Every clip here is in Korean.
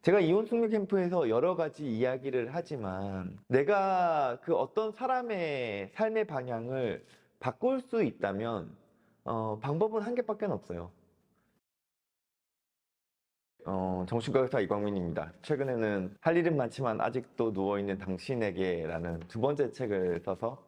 제가 이혼 숙녀 캠프에서 여러 가지 이야기를 하지만 내가 그 어떤 사람의 삶의 방향을 바꿀 수 있다면 방법은 한 개밖에 없어요. 정신과 의사 이광민입니다. 최근에는 할 일은 많지만 아직도 누워있는 당신에게라는 두 번째 책을 써서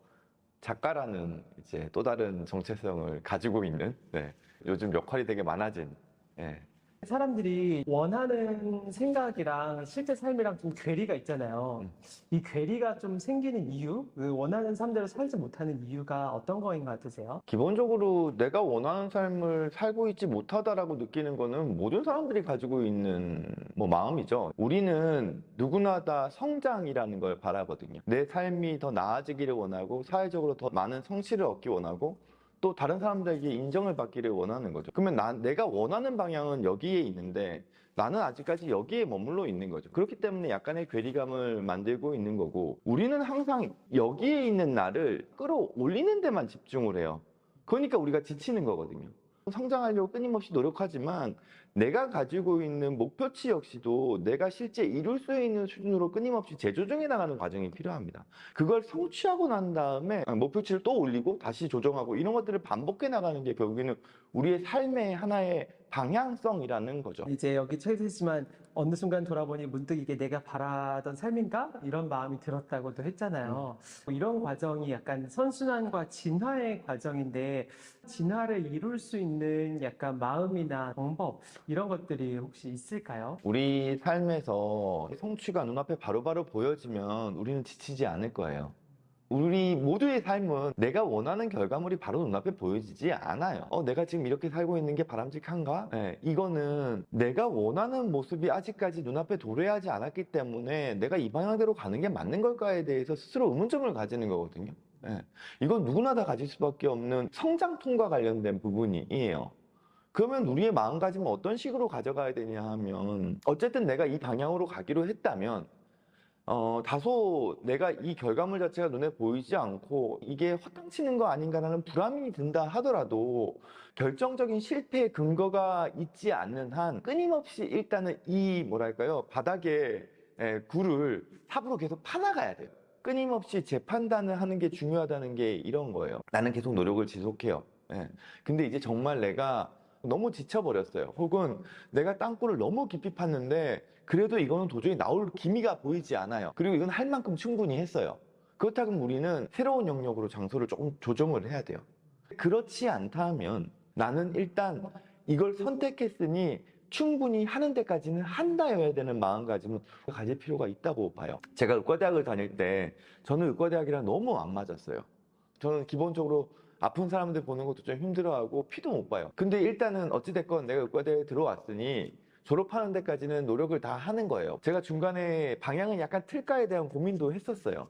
작가라는 이제 또 다른 정체성을 가지고 있는, 네, 요즘 역할이 되게 많아진, 예. 사람들이 원하는 생각이랑 실제 삶이랑 좀 괴리가 있잖아요. 음. 이 괴리가 좀 생기는 이유, 그 원하는 삶대로 살지 못하는 이유가 어떤 거인 것 같으세요? 기본적으로 내가 원하는 삶을 살고 있지 못하다라고 느끼는 거는 모든 사람들이 가지고 있는 뭐 마음이죠. 우리는 누구나 다 성장이라는 걸 바라거든요. 내 삶이 더 나아지기를 원하고 사회적으로 더 많은 성취를 얻기 원하고 또 다른 사람들에게 인정을 받기를 원하는 거죠. 그러면 내가 원하는 방향은 여기에 있는데 나는 아직까지 여기에 머물러 있는 거죠. 그렇기 때문에 약간의 괴리감을 만들고 있는 거고, 우리는 항상 여기에 있는 나를 끌어올리는 데만 집중을 해요. 그러니까 우리가 지치는 거거든요. 성장하려고 끊임없이 노력하지만 내가 가지고 있는 목표치 역시도 내가 실제 이룰 수 있는 수준으로 끊임없이 재조정해 나가는 과정이 필요합니다. 그걸 성취하고 난 다음에 목표치를 또 올리고 다시 조정하고 이런 것들을 반복해 나가는 게 결국에는 우리의 삶의 하나의 방향성이라는 거죠. 이제 여기 처해져 있지만 어느 순간 돌아보니 문득 이게 내가 바라던 삶인가? 이런 마음이 들었다고도 했잖아요. 이런 과정이 약간 선순환과 진화의 과정인데 진화를 이룰 수 있는 약간 마음이나 방법 이런 것들이 혹시 있을까요? 우리 삶에서 성취가 눈앞에 바로바로 보여지면 우리는 지치지 않을 거예요. 우리 모두의 삶은 내가 원하는 결과물이 바로 눈앞에 보여지지 않아요. 내가 지금 이렇게 살고 있는 게 바람직한가? 네, 이거는 내가 원하는 모습이 아직까지 눈앞에 도래하지 않았기 때문에 내가 이 방향대로 가는 게 맞는 걸까에 대해서 스스로 의문점을 가지는 거거든요. 네, 이건 누구나 다 가질 수밖에 없는 성장통과 관련된 부분이에요. 그러면 우리의 마음가짐은 어떤 식으로 가져가야 되냐 하면, 어쨌든 내가 이 방향으로 가기로 했다면 다소 내가 이 결과물 자체가 눈에 보이지 않고 이게 허탕치는 거 아닌가라는 불안이 든다 하더라도 결정적인 실패의 근거가 있지 않는 한 끊임없이 일단은 이 뭐랄까요, 바닥에 굴을 삽으로 계속 파나가야 돼요. 끊임없이 재판단을 하는 게 중요하다는 게 이런 거예요. 나는 계속 노력을 지속해요. 예. 근데 이제 정말 내가 너무 지쳐버렸어요. 혹은 내가 땅굴을 너무 깊이 팠는데 그래도 이거는 도저히 나올 기미가 보이지 않아요. 그리고 이건 할 만큼 충분히 했어요. 그렇다면 우리는 새로운 영역으로 장소를 조금 조정을 해야 돼요. 그렇지 않다면 나는 일단 이걸 선택했으니 충분히 하는 데까지는 한다여야 되는 마음가짐은 가질 필요가 있다고 봐요. 제가 의과대학을 다닐 때 저는 의과대학이랑 너무 안 맞았어요. 저는 기본적으로 아픈 사람들 보는 것도 좀 힘들어하고 피도 못 봐요. 근데 일단은 어찌됐건 내가 의과대에 들어왔으니 졸업하는 데까지는 노력을 다 하는 거예요. 제가 중간에 방향을 약간 틀까에 대한 고민도 했었어요.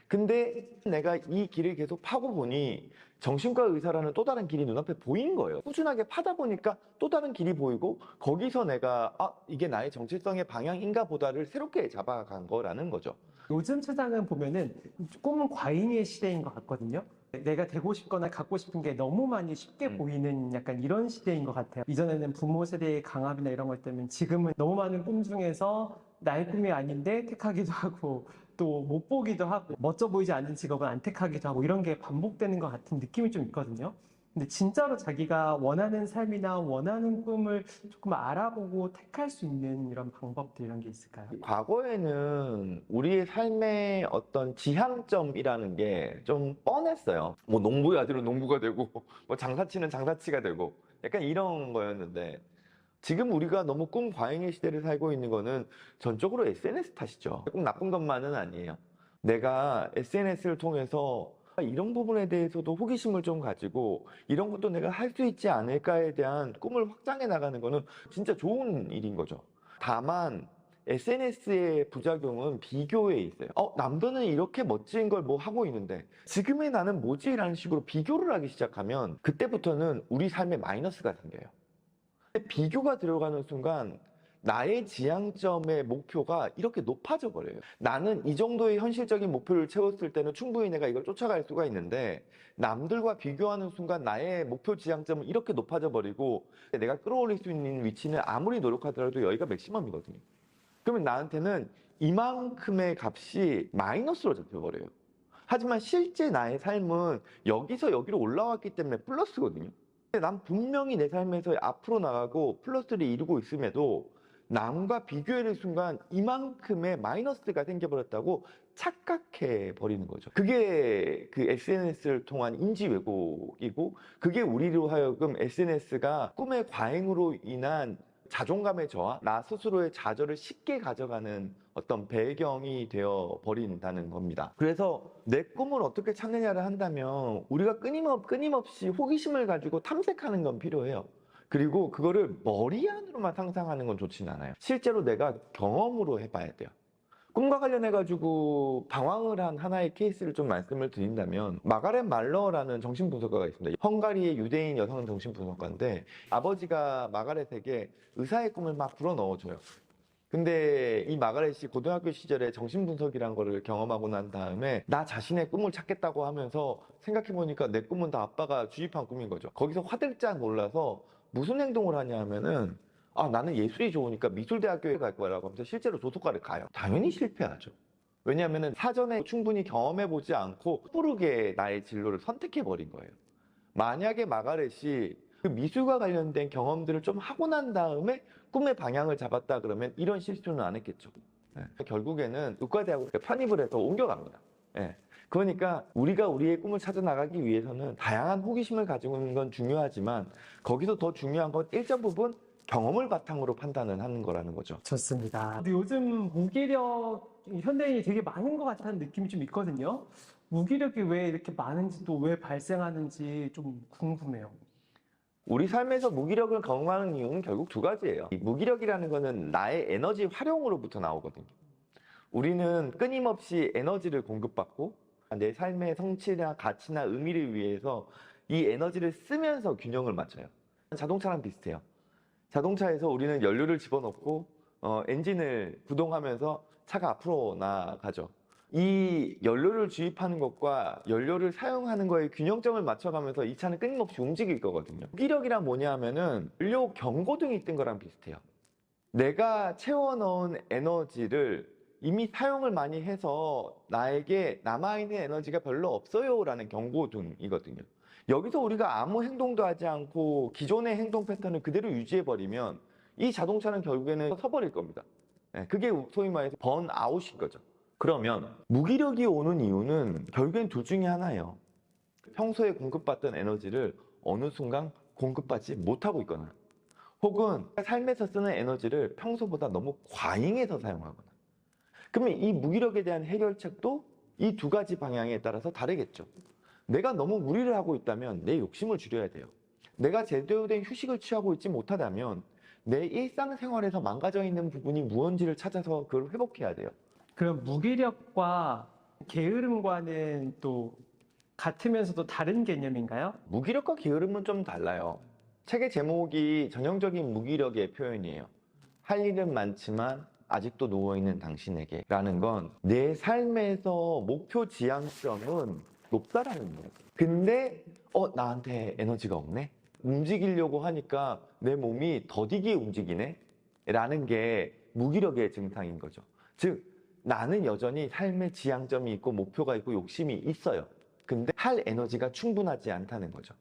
근데 내가 이 길을 계속 파고 보니 정신과 의사라는 또 다른 길이 눈앞에 보인 거예요. 꾸준하게 파다 보니까 또 다른 길이 보이고 거기서 내가 이게 나의 정체성의 방향인가 보다를 새롭게 잡아간 거라는 거죠. 요즘 세상은 보면은 꿈은 과잉의 시대인 것 같거든요. 내가 되고 싶거나 갖고 싶은 게 너무 많이 쉽게 보이는 약간 이런 시대인 것 같아요. 이전에는 부모 세대의 강압이나 이런 것 때문에 지금은 너무 많은 꿈 중에서 나의 꿈이 아닌데 택하기도 하고 또 못 보기도 하고 멋져 보이지 않는 직업은 안 택하기도 하고 이런 게 반복되는 것 같은 느낌이 좀 있거든요. 근데 진짜로 자기가 원하는 삶이나 원하는 꿈을 조금 알아보고 택할 수 있는 이런 방법들 이런 게 있을까요? 과거에는 우리의 삶의 어떤 지향점이라는 게 좀 뻔했어요. 뭐 농부의 아들은 농부가 되고, 뭐 장사치는 장사치가 되고, 약간 이런 거였는데, 지금 우리가 너무 꿈 과잉의 시대를 살고 있는 거는 전적으로 SNS 탓이죠. 꼭 나쁜 것만은 아니에요. 내가 SNS를 통해서 이런 부분에 대해서도 호기심을 좀 가지고 이런 것도 내가 할 수 있지 않을까에 대한 꿈을 확장해 나가는 거는 진짜 좋은 일인 거죠. 다만 SNS의 부작용은 비교에 있어요. 남들은 이렇게 멋진 걸 뭐 하고 있는데 지금의 나는 뭐지? 라는 식으로 비교를 하기 시작하면 그때부터는 우리 삶에 마이너스가 생겨요. 비교가 들어가는 순간 나의 지향점의 목표가 이렇게 높아져 버려요. 나는 이 정도의 현실적인 목표를 채웠을 때는 충분히 내가 이걸 쫓아갈 수가 있는데 남들과 비교하는 순간 나의 목표 지향점은 이렇게 높아져 버리고 내가 끌어올릴 수 있는 위치는 아무리 노력하더라도 여기가 맥시멈이거든요. 그러면 나한테는 이만큼의 값이 마이너스로 잡혀버려요. 하지만 실제 나의 삶은 여기서 여기로 올라왔기 때문에 플러스거든요. 근데 난 분명히 내 삶에서 앞으로 나가고 플러스를 이루고 있음에도 남과 비교하는 순간 이만큼의 마이너스가 생겨버렸다고 착각해 버리는 거죠. 그게 그 SNS를 통한 인지 왜곡이고, 그게 우리로 하여금 SNS가 꿈의 과잉으로 인한 자존감의 저하, 나 스스로의 좌절을 쉽게 가져가는 어떤 배경이 되어 버린다는 겁니다. 그래서 내 꿈을 어떻게 찾느냐를 한다면 우리가 끊임없이 호기심을 가지고 탐색하는 건 필요해요. 그리고 그거를 머리 안으로만 상상하는 건 좋진 않아요. 실제로 내가 경험으로 해봐야 돼요. 꿈과 관련해가지고 방황을 한 하나의 케이스를 좀 말씀을 드린다면, 마가렛 말러라는 정신분석가가 있습니다. 헝가리의 유대인 여성 정신분석가인데, 아버지가 마가렛에게 의사의 꿈을 막 불어넣어줘요. 근데 이 마가렛이 고등학교 시절에 정신분석이란 거를 경험하고 난 다음에 나 자신의 꿈을 찾겠다고 하면서 생각해보니까 내 꿈은 다 아빠가 주입한 꿈인 거죠. 거기서 화들짝 놀라서 무슨 행동을 하냐 하면은, 나는 예술이 좋으니까 미술대학교에 갈 거라고 하면서 실제로 조속과를 가요. 당연히 실패하죠. 왜냐하면 사전에 충분히 경험해보지 않고 모르게 나의 진로를 선택해버린 거예요. 만약에 마가렛이 그 미술과 관련된 경험들을 좀 하고 난 다음에 꿈의 방향을 잡았다 그러면 이런 실수는 안 했겠죠. 결국에는 의과대학으로 편입을 해서 옮겨갑니다. 그러니까 우리가 우리의 꿈을 찾아 나가기 위해서는 다양한 호기심을 가지고 있는 건 중요하지만, 거기서 더 중요한 건 일정 부분 경험을 바탕으로 판단을 하는 거라는 거죠. 좋습니다. 근데 요즘 무기력 현대인이 되게 많은 것 같다는 느낌이 좀 있거든요. 무기력이 왜 이렇게 많은지 또 왜 발생하는지 좀 궁금해요. 우리 삶에서 무기력을 경험하는 이유는 결국 두 가지예요. 이 무기력이라는 거는 나의 에너지 활용으로부터 나오거든요. 우리는 끊임없이 에너지를 공급받고 내 삶의 성취나 가치나 의미를 위해서 이 에너지를 쓰면서 균형을 맞춰요. 자동차랑 비슷해요. 자동차에서 우리는 연료를 집어넣고 엔진을 구동하면서 차가 앞으로 나가죠. 이 연료를 주입하는 것과 연료를 사용하는 거에 균형점을 맞춰가면서 이 차는 끊임없이 움직일 거거든요. 무기력이란 뭐냐 하면은 연료 경고등이 뜬 거랑 비슷해요. 내가 채워넣은 에너지를 이미 사용을 많이 해서 나에게 남아있는 에너지가 별로 없어요 라는 경고등이거든요. 여기서 우리가 아무 행동도 하지 않고 기존의 행동 패턴을 그대로 유지해버리면 이 자동차는 결국에는 서버릴 겁니다. 그게 소위 말해서 번아웃인 거죠. 그러면 무기력이 오는 이유는 결국엔 둘 중에 하나예요. 평소에 공급받던 에너지를 어느 순간 공급받지 못하고 있거나, 혹은 삶에서 쓰는 에너지를 평소보다 너무 과잉해서 사용하거나. 그러면 이 무기력에 대한 해결책도 이 두 가지 방향에 따라서 다르겠죠. 내가 너무 무리를 하고 있다면 내 욕심을 줄여야 돼요. 내가 제대로 된 휴식을 취하고 있지 못하다면 내 일상생활에서 망가져 있는 부분이 무언지를 찾아서 그걸 회복해야 돼요. 그럼 무기력과 게으름과는 또 같으면서도 다른 개념인가요? 무기력과 게으름은 좀 달라요. 책의 제목이 전형적인 무기력의 표현이에요. 할 일은 많지만 아직도 누워있는 당신에게 라는 건 내 삶에서 목표 지향점은 높다라는 거예요. 근데 나한테 에너지가 없네? 움직이려고 하니까 내 몸이 더디게 움직이네? 라는 게 무기력의 증상인 거죠. 즉, 나는 여전히 삶의 지향점이 있고 목표가 있고 욕심이 있어요. 근데 할 에너지가 충분하지 않다는 거죠.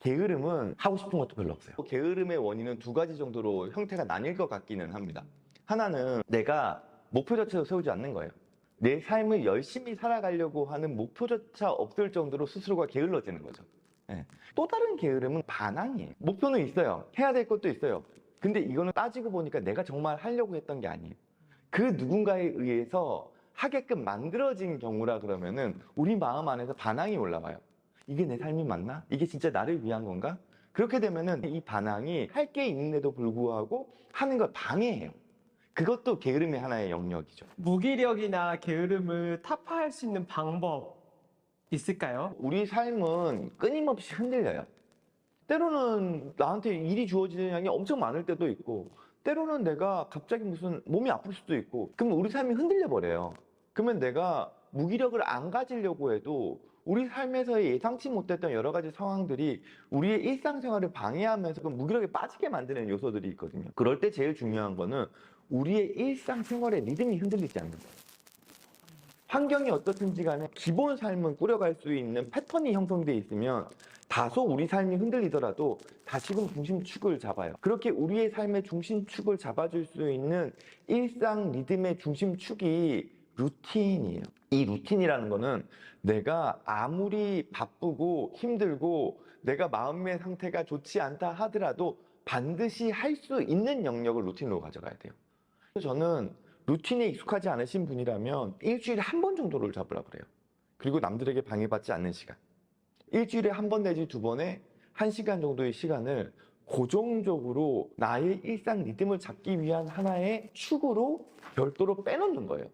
게으름은 하고 싶은 것도 별로 없어요. 게으름의 원인은 두 가지 정도로 형태가 나뉠 것 같기는 합니다. 하나는 내가 목표조차 세우지 않는 거예요. 내 삶을 열심히 살아가려고 하는 목표조차 없을 정도로 스스로가 게을러지는 거죠. 또 다른 게으름은 반항이에요. 목표는 있어요. 해야 될 것도 있어요. 근데 이거는 따지고 보니까 내가 정말 하려고 했던 게 아니에요. 그 누군가에 의해서 하게끔 만들어진 경우라 그러면은 우리 마음 안에서 반항이 올라와요. 이게 내 삶이 맞나? 이게 진짜 나를 위한 건가? 그렇게 되면은 이 반항이 할 게 있는데도 불구하고 하는 걸 방해해요. 그것도 게으름의 하나의 영역이죠. 무기력이나 게으름을 타파할 수 있는 방법 있을까요? 우리 삶은 끊임없이 흔들려요. 때로는 나한테 일이 주어지는 양이 엄청 많을 때도 있고, 때로는 내가 갑자기 무슨 몸이 아플 수도 있고, 그러면 우리 삶이 흔들려 버려요. 그러면 내가 무기력을 안 가지려고 해도 우리 삶에서의 예상치 못했던 여러 가지 상황들이 우리의 일상생활을 방해하면서 그 무기력에 빠지게 만드는 요소들이 있거든요. 그럴 때 제일 중요한 거는 우리의 일상생활의 리듬이 흔들리지 않는다. 환경이 어떻든지 간에 기본 삶은 꾸려갈 수 있는 패턴이 형성되어 있으면 다소 우리 삶이 흔들리더라도 다시금 중심축을 잡아요. 그렇게 우리의 삶의 중심축을 잡아줄 수 있는 일상 리듬의 중심축이 루틴이에요. 이 루틴이라는 거는 내가 아무리 바쁘고 힘들고 내가 마음의 상태가 좋지 않다 하더라도 반드시 할 수 있는 영역을 루틴으로 가져가야 돼요. 그래서 저는 루틴에 익숙하지 않으신 분이라면 일주일에 한 번 정도를 잡으라 그래요. 그리고 남들에게 방해받지 않는 시간. 일주일에 한 번 내지 두 번에 1시간 정도의 시간을 고정적으로 나의 일상 리듬을 잡기 위한 하나의 축으로 별도로 빼놓는 거예요.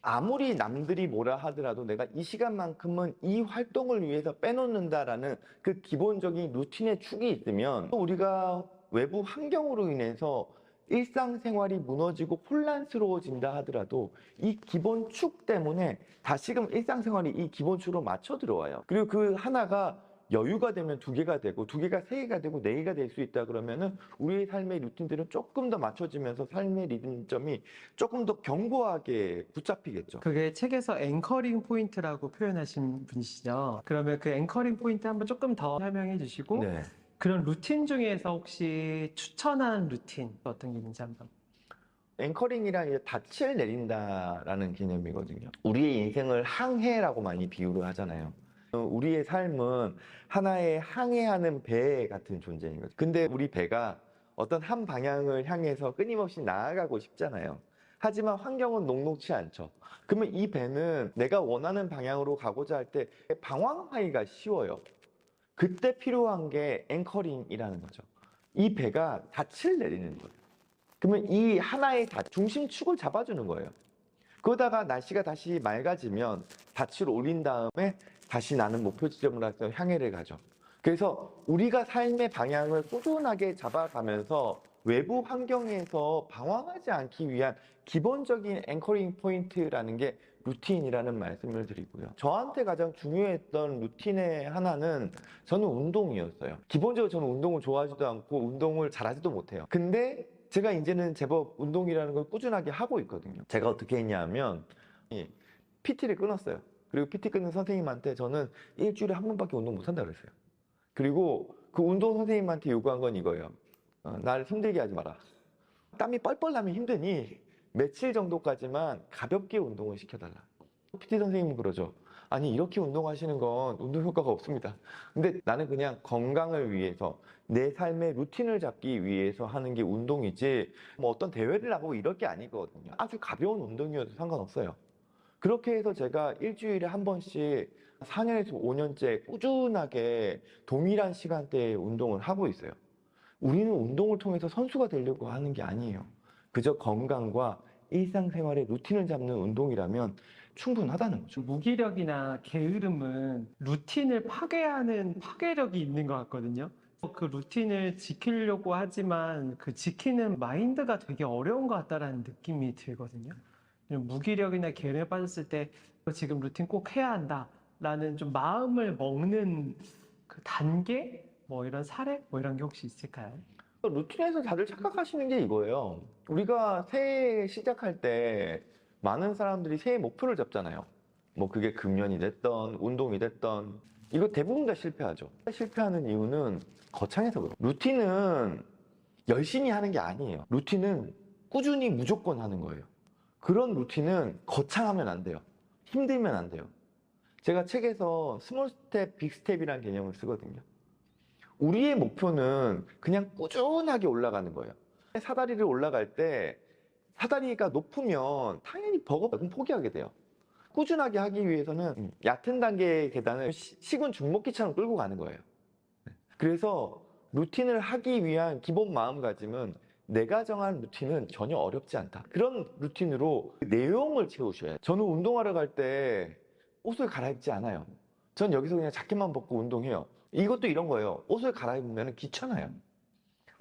아무리 남들이 뭐라 하더라도 내가 이 시간만큼은 이 활동을 위해서 빼놓는다라는 그 기본적인 루틴의 축이 있으면 우리가 외부 환경으로 인해서 일상생활이 무너지고 혼란스러워진다 하더라도 이 기본 축 때문에 다시금 일상생활이 이 기본 축으로 맞춰 들어와요. 그리고 그 하나가 여유가 되면 두 개가 되고 두 개가 세 개가 되고 네 개가 될 수 있다 그러면은 우리의 삶의 루틴들은 조금 더 맞춰지면서 삶의 리듬점이 조금 더 견고하게 붙잡히겠죠. 그게 책에서 앵커링 포인트라고 표현하신 분이시죠. 그러면 그 앵커링 포인트 한번 조금 더 설명해 주시고 네. 그런 루틴 중에서 혹시 추천하는 루틴 어떤 게 있는지 한번. 앵커링이란 이제 닻을 내린다라는 개념이거든요. 우리의 인생을 항해라고 많이 비유를 하잖아요. 우리의 삶은 하나의 항해하는 배 같은 존재인 거죠. 근데 우리 배가 어떤 한 방향을 향해서 끊임없이 나아가고 싶잖아요. 하지만 환경은 녹록치 않죠. 그러면 이 배는 내가 원하는 방향으로 가고자 할 때 방황하기가 쉬워요. 그때 필요한 게 앵커링이라는 거죠. 이 배가 닻을 내리는 거예요. 그러면 이 하나의 중심축을 잡아주는 거예요. 그러다가 날씨가 다시 맑아지면 닻을 올린 다음에 다시 나는 목표 지점으로 해서 향해를 가죠. 그래서 우리가 삶의 방향을 꾸준하게 잡아가면서 외부 환경에서 방황하지 않기 위한 기본적인 앵커링 포인트라는 게 루틴이라는 말씀을 드리고요. 저한테 가장 중요했던 루틴의 하나는 저는 운동이었어요. 기본적으로 저는 운동을 좋아하지도 않고 운동을 잘하지도 못해요. 근데 제가 이제는 제법 운동이라는 걸 꾸준하게 하고 있거든요. 제가 어떻게 했냐면 PT를 끊었어요. 그리고 PT 끊는 선생님한테 저는 일주일에 한 번밖에 운동 못 한다 그랬어요. 그리고 그 운동 선생님한테 요구한 건 이거예요. 날 힘들게 하지 마라. 땀이 뻘뻘 나면 힘드니 며칠 정도까지만 가볍게 운동을 시켜달라. PT 선생님은 그러죠. 아니 이렇게 운동하시는 건 운동 효과가 없습니다. 근데 나는 그냥 건강을 위해서 내 삶의 루틴을 잡기 위해서 하는 게 운동이지 뭐 어떤 대회를 나가고 이럴 게 아니거든요. 아주 가벼운 운동이어도 상관없어요. 그렇게 해서 제가 일주일에 한 번씩 4년에서 5년째 꾸준하게 동일한 시간대에 운동을 하고 있어요. 우리는 운동을 통해서 선수가 되려고 하는 게 아니에요. 그저 건강과 일상생활의 루틴을 잡는 운동이라면 충분하다는 거죠. 무기력이나 게으름은 루틴을 파괴하는 파괴력이 있는 것 같거든요. 그 루틴을 지키려고 하지만 그 지키는 마인드가 되게 어려운 것 같다라는 느낌이 들거든요. 무기력이나 게으름에 빠졌을 때 지금 루틴 꼭 해야 한다라는 좀 마음을 먹는 그 단계? 뭐 이런 사례? 뭐 이런 게 혹시 있을까요? 루틴에서 다들 착각하시는 게 이거예요. 우리가 새해 시작할 때 많은 사람들이 새해 목표를 잡잖아요. 뭐 그게 금연이 됐던 운동이 됐던 이거 대부분 다 실패하죠. 실패하는 이유는 거창해서 그래요. 루틴은 열심히 하는 게 아니에요. 루틴은 꾸준히 무조건 하는 거예요. 그런 루틴은 거창하면 안 돼요. 힘들면 안 돼요. 제가 책에서 스몰 스텝, 빅 스텝이라는 개념을 쓰거든요. 우리의 목표는 그냥 꾸준하게 올라가는 거예요. 사다리를 올라갈 때 사다리가 높으면 당연히 버거운 포기하게 돼요. 꾸준하게 하기 위해서는 얕은 단계의 계단을 식은 죽먹기처럼 끌고 가는 거예요. 그래서 루틴을 하기 위한 기본 마음가짐은 내가 정한 루틴은 전혀 어렵지 않다. 그런 루틴으로 내용을 채우셔야 해요. 저는 운동하러 갈 때 옷을 갈아입지 않아요. 전 여기서 그냥 자켓만 벗고 운동해요. 이것도 이런 거예요. 옷을 갈아입으면 귀찮아요.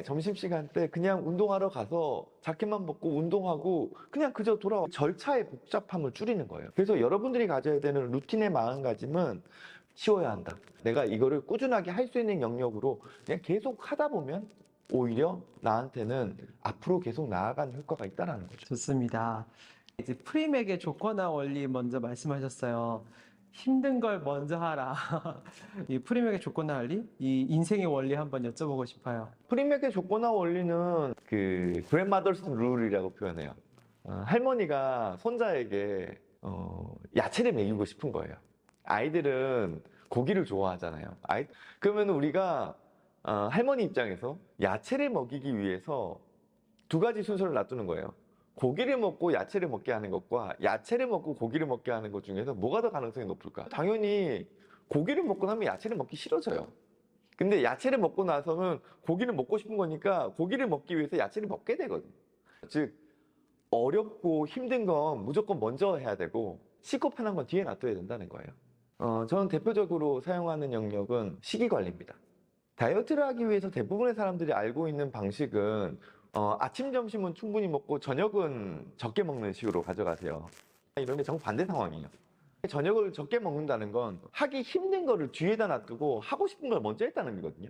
점심시간 때 그냥 운동하러 가서 자켓만 벗고 운동하고 그냥 그저 돌아와 절차의 복잡함을 줄이는 거예요. 그래서 여러분들이 가져야 되는 루틴의 마음가짐은 쉬워야 한다. 내가 이거를 꾸준하게 할 수 있는 영역으로 그냥 계속 하다 보면 오히려 나한테는 앞으로 계속 나아가는 효과가 있다는 거죠. 좋습니다. 이제 프리맥의 조건화 원리 먼저 말씀하셨어요. 힘든 걸 먼저 하라. 이 프리맥의 조건화 원리, 이 인생의 원리 한번 여쭤보고 싶어요. 프리맥의 조건화 원리는 그 grandmother's rule이라고 표현해요. 할머니가 손자에게 야채를 먹이고 싶은 거예요. 아이들은 고기를 좋아하잖아요. 그러면 우리가 할머니 입장에서 야채를 먹이기 위해서 두 가지 순서를 놔두는 거예요. 고기를 먹고 야채를 먹게 하는 것과 야채를 먹고 고기를 먹게 하는 것 중에서 뭐가 더 가능성이 높을까? 당연히 고기를 먹고 나면 야채를 먹기 싫어져요. 근데 야채를 먹고 나서는 고기를 먹고 싶은 거니까 고기를 먹기 위해서 야채를 먹게 되거든요. 즉 어렵고 힘든 건 무조건 먼저 해야 되고 쉽고 편한 건 뒤에 놔둬야 된다는 거예요. 저는 대표적으로 사용하는 영역은 식이 관리입니다. 다이어트를 하기 위해서 대부분의 사람들이 알고 있는 방식은 아침, 점심은 충분히 먹고 저녁은 적게 먹는 식으로 가져가세요. 이런 게 정반대 상황이에요. 저녁을 적게 먹는다는 건 하기 힘든 거를 뒤에다 놔두고 하고 싶은 걸 먼저 했다는 의미거든요.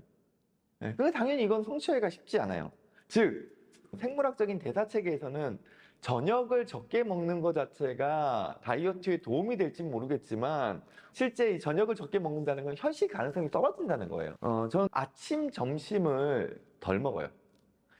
근데 당연히 이건 성취하기가 쉽지 않아요. 즉, 생물학적인 대사체계에서는 저녁을 적게 먹는 것 자체가 다이어트에 도움이 될진 모르겠지만 실제 이 저녁을 적게 먹는다는 건 현실 가능성이 떨어진다는 거예요. 저는 아침, 점심을 덜 먹어요.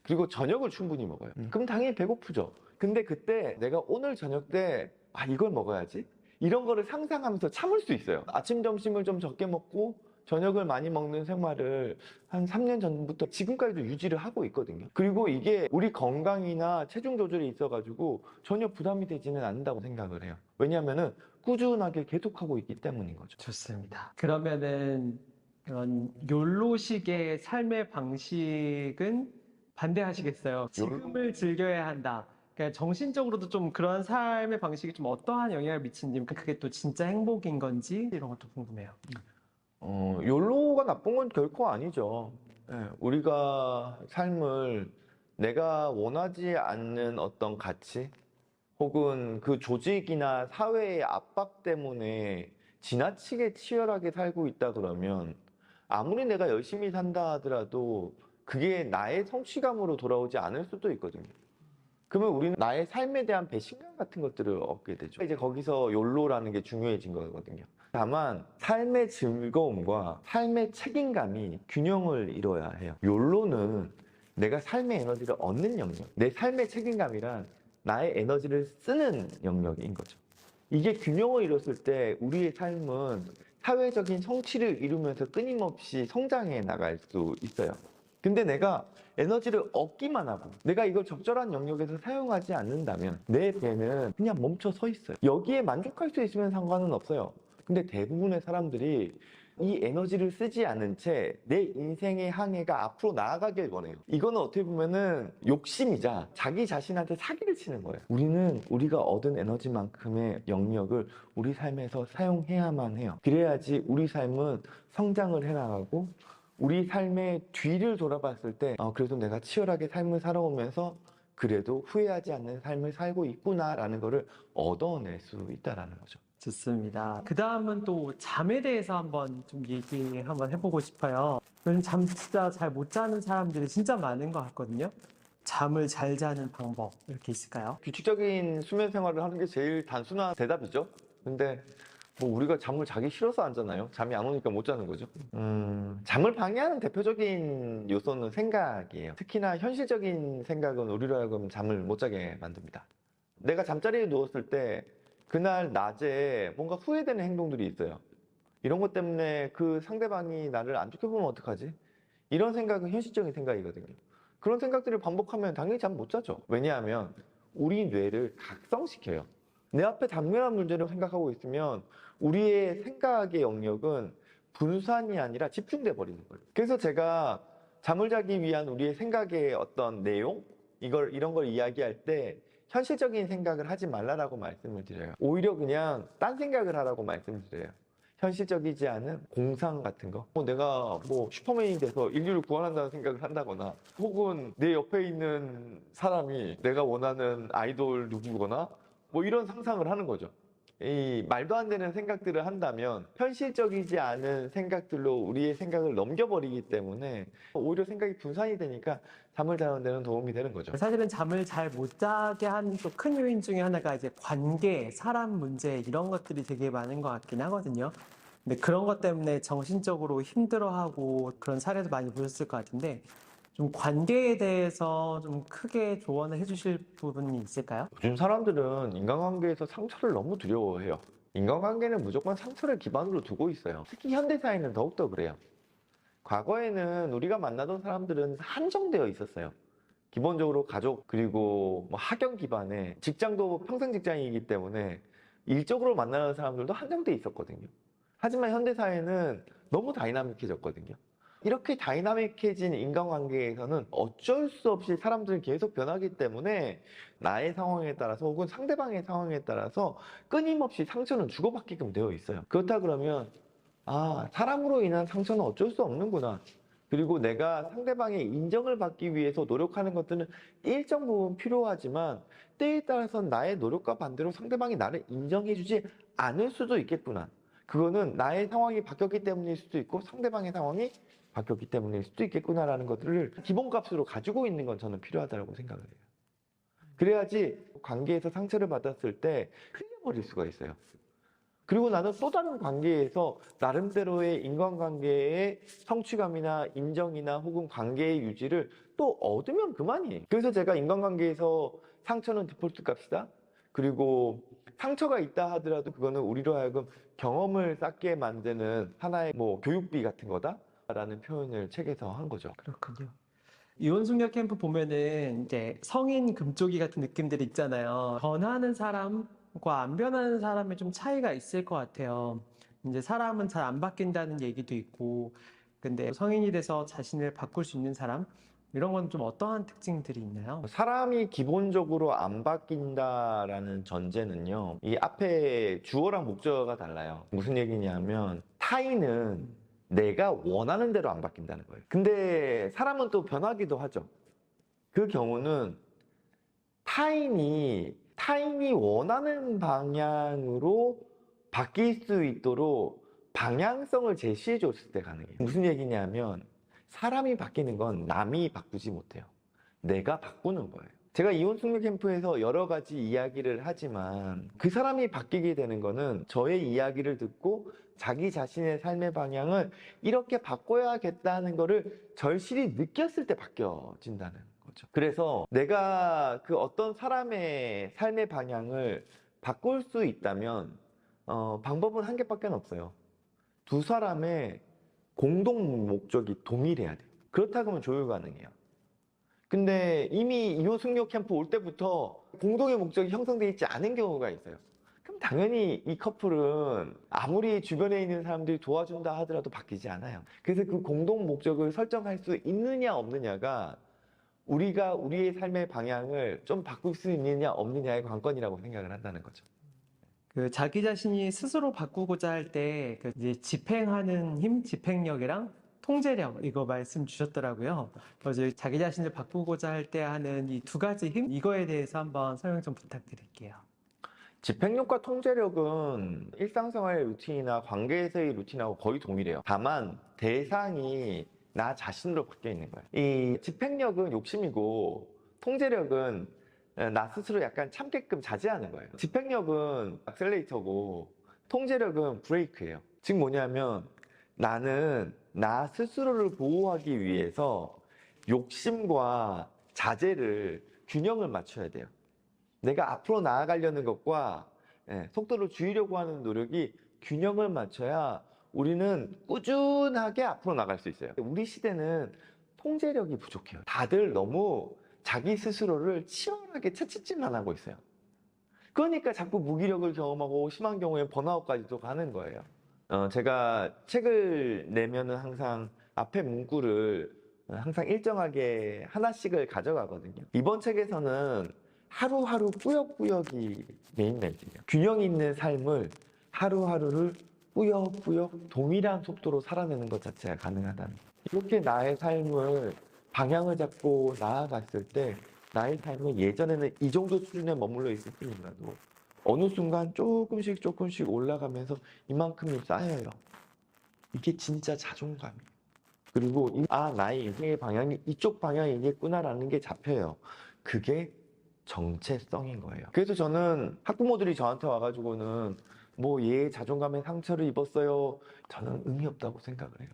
그리고 저녁을 충분히 먹어요. 그럼 당연히 배고프죠. 근데 그때 내가 오늘 저녁 때 이걸 먹어야지? 이런 거를 상상하면서 참을 수 있어요. 아침, 점심을 좀 적게 먹고 저녁을 많이 먹는 생활을 한 3년 전부터 지금까지도 유지를 하고 있거든요. 그리고 이게 우리 건강이나 체중 조절에 있어가지고 전혀 부담이 되지는 않는다고 생각을 해요. 왜냐하면은 꾸준하게 계속하고 있기 때문인 거죠. 좋습니다. 그러면은 그런 욜로식의 삶의 방식은 반대하시겠어요? 지금을 즐겨야 한다. 그러니까 정신적으로도 좀 그런 삶의 방식이 좀 어떠한 영향을 미치는지, 그게 또 진짜 행복인 건지 이런 것도 궁금해요. 욜로가 나쁜 건 결코 아니죠. 우리가 삶을 내가 원하지 않는 어떤 가치 혹은 그 조직이나 사회의 압박 때문에 지나치게 치열하게 살고 있다 그러면 아무리 내가 열심히 산다 하더라도 그게 나의 성취감으로 돌아오지 않을 수도 있거든요. 그러면 우리는 나의 삶에 대한 배신감 같은 것들을 얻게 되죠. 이제 거기서 욜로라는 게 중요해진 거거든요. 다만 삶의 즐거움과 삶의 책임감이 균형을 이뤄야 해요. 욜로는 내가 삶의 에너지를 얻는 영역, 내 삶의 책임감이란 나의 에너지를 쓰는 영역인 거죠. 이게 균형을 이뤘을 때 우리의 삶은 사회적인 성취를 이루면서 끊임없이 성장해 나갈 수 있어요. 근데 내가 에너지를 얻기만 하고 내가 이걸 적절한 영역에서 사용하지 않는다면 내 배는 그냥 멈춰 서 있어요. 여기에 만족할 수 있으면 상관은 없어요. 근데 대부분의 사람들이 이 에너지를 쓰지 않은 채 내 인생의 항해가 앞으로 나아가길 원해요. 이거는 어떻게 보면은 욕심이자 자기 자신한테 사기를 치는 거예요. 우리는 우리가 얻은 에너지만큼의 영역을 우리 삶에서 사용해야만 해요. 그래야지 우리 삶은 성장을 해나가고 우리 삶의 뒤를 돌아봤을 때 그래도 내가 치열하게 삶을 살아오면서 그래도 후회하지 않는 삶을 살고 있구나라는 거를 얻어낼 수 있다라는 거죠. 좋습니다. 그 다음은 또 잠에 대해서 한번 좀 얘기 한번 해보고 싶어요. 요즘 잠 진짜 잘 못 자는 사람들이 진짜 많은 것 같거든요. 잠을 잘 자는 방법 이렇게 있을까요? 규칙적인 수면 생활을 하는 게 제일 단순한 대답이죠. 근데 뭐 우리가 잠을 자기 싫어서 안 자나요? 잠이 안 오니까 못 자는 거죠. 잠을 방해하는 대표적인 요소는 생각이에요. 특히나 현실적인 생각은 우리로 하여금 잠을 못 자게 만듭니다. 내가 잠자리에 누웠을 때 그날 낮에 뭔가 후회되는 행동들이 있어요. 이런 것 때문에 그 상대방이 나를 안 좋게 보면 어떡하지? 이런 생각은 현실적인 생각이거든요. 그런 생각들을 반복하면 당연히 잠 못 자죠. 왜냐하면 우리 뇌를 각성시켜요. 내 앞에 당면한 문제를 생각하고 있으면 우리의 생각의 영역은 분산이 아니라 집중돼 버리는 거예요. 그래서 제가 잠을 자기 위한 우리의 생각의 어떤 내용, 이런 걸 이야기할 때 현실적인 생각을 하지 말라라고 말씀을 드려요. 오히려 그냥 딴 생각을 하라고 말씀을 드려요. 현실적이지 않은 공상 같은 거. 내가 슈퍼맨이 돼서 인류를 구원한다는 생각을 한다거나 혹은 내 옆에 있는 사람이 내가 원하는 아이돌 누구거나 이런 상상을 하는 거죠. 이 말도 안 되는 생각들을 한다면 현실적이지 않은 생각들로 우리의 생각을 넘겨버리기 때문에 오히려 생각이 분산이 되니까 잠을 자는 데는 도움이 되는 거죠. 사실은 잠을 잘 못 자게 하는 또 큰 요인 중에 하나가 이제 관계, 사람 문제 이런 것들이 되게 많은 것 같긴 하거든요. 근데 그런 것 때문에 정신적으로 힘들어하고 그런 사례도 많이 보셨을 것 같은데 좀 관계에 대해서 좀 크게 조언을 해주실 부분이 있을까요? 요즘 사람들은 인간관계에서 상처를 너무 두려워해요. 인간관계는 무조건 상처를 기반으로 두고 있어요. 특히 현대사회는 더욱더 그래요. 과거에는 우리가 만나던 사람들은 한정되어 있었어요. 기본적으로 가족 그리고 뭐 학연 기반의 직장도 평생 직장이기 때문에 일적으로 만나는 사람들도 한정돼 있었거든요. 하지만 현대사회는 너무 다이나믹해졌거든요. 이렇게 다이나믹해진 인간관계에서는 어쩔 수 없이 사람들이 계속 변하기 때문에 나의 상황에 따라서 혹은 상대방의 상황에 따라서 끊임없이 상처는 주고받게끔 되어 있어요. 그렇다 그러면 사람으로 인한 상처는 어쩔 수 없는구나. 그리고 내가 상대방의 인정을 받기 위해서 노력하는 것들은 일정 부분 필요하지만 때에 따라서는 나의 노력과 반대로 상대방이 나를 인정해주지 않을 수도 있겠구나. 그거는 나의 상황이 바뀌었기 때문일 수도 있고 상대방의 상황이 바뀌었기 때문일 수도 있겠구나라는 것들을 기본값으로 가지고 있는 건 저는 필요하다고 생각을 해요. 그래야지 관계에서 상처를 받았을 때 흘려버릴 수가 있어요. 그리고 나는 또 다른 관계에서 나름대로의 인간관계의 성취감이나 인정이나 혹은 관계의 유지를 또 얻으면 그만이에요. 그래서 제가 인간관계에서 상처는 디폴트 값이다. 그리고 상처가 있다 하더라도 그거는 우리로 하여금 경험을 쌓게 만드는 하나의 뭐 교육비 같은 거다라는 표현을 책에서 한 거죠. 그렇군요. 이혼숙녀 캠프 보면은 이제 성인 금쪽이 같은 느낌들이 있잖아요. 변하는 사람과 안 변하는 사람의 좀 차이가 있을 것 같아요. 이제 사람은 잘 안 바뀐다는 얘기도 있고, 근데 성인이 돼서 자신을 바꿀 수 있는 사람, 이런 건 좀 어떠한 특징들이 있나요? 사람이 기본적으로 안 바뀐다라는 전제는요, 이 앞에 주어랑 목적어가 달라요. 무슨 얘기냐면, 타인은 내가 원하는 대로 안 바뀐다는 거예요. 근데 사람은 또 변하기도 하죠. 그 경우는 타인이 원하는 방향으로 바뀔 수 있도록 방향성을 제시해 줬을 때 가능해요. 무슨 얘기냐면, 사람이 바뀌는 건 남이 바꾸지 못해요. 내가 바꾸는 거예요. 제가 이혼 숙녀 캠프에서 여러 가지 이야기를 하지만 그 사람이 바뀌게 되는 거는 저의 이야기를 듣고 자기 자신의 삶의 방향을 이렇게 바꿔야겠다는 거를 절실히 느꼈을 때 바뀌어진다는 거죠. 그래서 내가 그 어떤 사람의 삶의 방향을 바꿀 수 있다면 방법은 한 개밖에 없어요. 두 사람의 공동 목적이 동일해야 돼요. 그렇다 그러면 조율 가능해요. 근데 이미 이혼 숙녀 캠프 올 때부터 공동의 목적이 형성되어 있지 않은 경우가 있어요. 그럼 당연히 이 커플은 아무리 주변에 있는 사람들이 도와준다 하더라도 바뀌지 않아요. 그래서 그 공동 목적을 설정할 수 있느냐 없느냐가 우리가 우리의 삶의 방향을 좀 바꿀 수 있느냐 없느냐의 관건이라고 생각을 한다는 거죠. 그 자기 자신이 스스로 바꾸고자 할 때 그 이제 집행하는 힘, 집행력이랑 통제력 이거 말씀 주셨더라고요. 그래서 자기 자신을 바꾸고자 할 때 하는 이 두 가지 힘 이거에 대해서 한번 설명 좀 부탁드릴게요. 집행력과 통제력은 일상생활의 루틴이나 관계에서의 루틴하고 거의 동일해요. 다만 대상이 나 자신으로 바뀌어 있는 거예요. 이 집행력은 욕심이고 통제력은 나 스스로 약간 참게끔 자제하는 거예요. 집행력은 액셀레이터고 통제력은 브레이크예요. 즉 뭐냐면 나는 나 스스로를 보호하기 위해서 욕심과 자제를 균형을 맞춰야 돼요. 내가 앞으로 나아가려는 것과 속도를 줄이려고 하는 노력이 균형을 맞춰야 우리는 꾸준하게 앞으로 나갈 수 있어요. 우리 시대는 통제력이 부족해요. 다들 너무 자기 스스로를 치열하게 채찍질만 하고 있어요. 그러니까 자꾸 무기력을 경험하고 심한 경우에 번아웃까지도 가는 거예요. 제가 책을 내면은 항상 앞에 문구를 항상 일정하게 하나씩을 가져가거든요. 이번 책에서는 하루하루 꾸역꾸역이 메인 멘트예요. 균형 있는 삶을 하루하루를 꾸역꾸역 동일한 속도로 살아내는 것 자체가 가능하다는 거예요. 이렇게 나의 삶을 방향을 잡고 나아갔을 때 나의 삶은 예전에는 이 정도 수준에 머물러 있을 뿐이라도 어느 순간 조금씩 조금씩 올라가면서 이만큼이 쌓여요. 이게 진짜 자존감이에요. 그리고 나의 인생의 방향이 이쪽 방향이겠구나라는 게 잡혀요. 그게 정체성인 거예요. 그래서 저는 학부모들이 저한테 와가지고는 뭐 얘 자존감에 상처를 입었어요. 저는 의미 없다고 생각을 해요.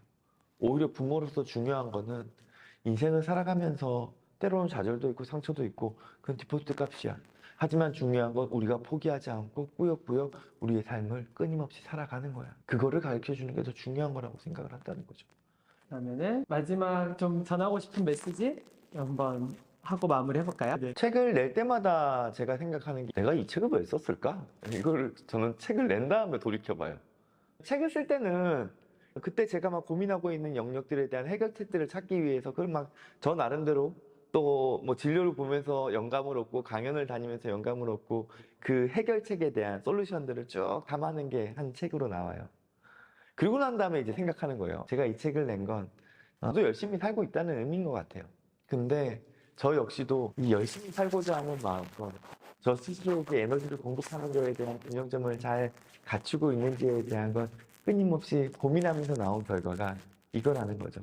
오히려 부모로서 중요한 거는 인생을 살아가면서 때로는 좌절도 있고 상처도 있고 그건 디폴트 값이야. 하지만 중요한 건 우리가 포기하지 않고 꾸역꾸역 우리의 삶을 끊임없이 살아가는 거야. 그거를 가르쳐 주는 게 더 중요한 거라고 생각을 한다는 거죠. 그러면은 마지막 좀 전하고 싶은 메시지 한번 하고 마무리해볼까요? 네. 책을 낼 때마다 제가 생각하는 게 내가 이 책을 왜 썼을까? 이걸 저는 책을 낸 다음에 돌이켜봐요. 책을 쓸 때는 그때 제가 막 고민하고 있는 영역들에 대한 해결책들을 찾기 위해서 그걸 막 저 나름대로 또 뭐 진료를 보면서 영감을 얻고 강연을 다니면서 영감을 얻고 그 해결책에 대한 솔루션들을 쭉 담아낸 게 한 책으로 나와요. 그리고 난 다음에 이제 생각하는 거예요. 제가 이 책을 낸 건 나도 열심히 살고 있다는 의미인 것 같아요. 근데 저 역시도 이 열심히 살고자 하는 마음과 저 스스로에게 에너지를 공급하는 것에 대한 균형점을 잘 갖추고 있는지에 대한 건 끊임없이 고민하면서 나온 결과가 이거라는 거죠.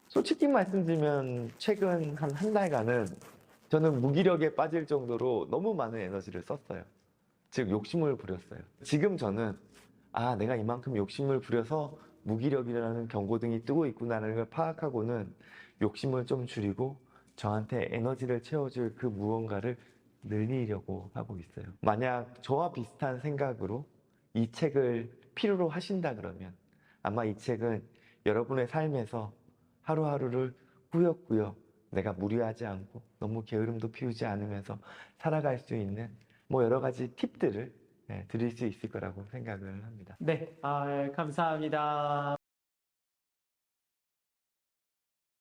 솔직히 말씀드리면 최근 한 달간은 저는 무기력에 빠질 정도로 너무 많은 에너지를 썼어요. 즉 욕심을 부렸어요. 지금 저는 내가 이만큼 욕심을 부려서 무기력이라는 경고등이 뜨고 있구나라는 걸 파악하고는 욕심을 좀 줄이고 저한테 에너지를 채워줄 그 무언가를 늘리려고 하고 있어요. 만약 저와 비슷한 생각으로 이 책을 필요로 하신다 그러면 아마 이 책은 여러분의 삶에서 하루하루를 꾸역꾸역 내가 무리하지 않고 너무 게으름도 피우지 않으면서 살아갈 수 있는 뭐 여러 가지 팁들을 드릴 수 있을 거라고 생각을 합니다. 네, 감사합니다.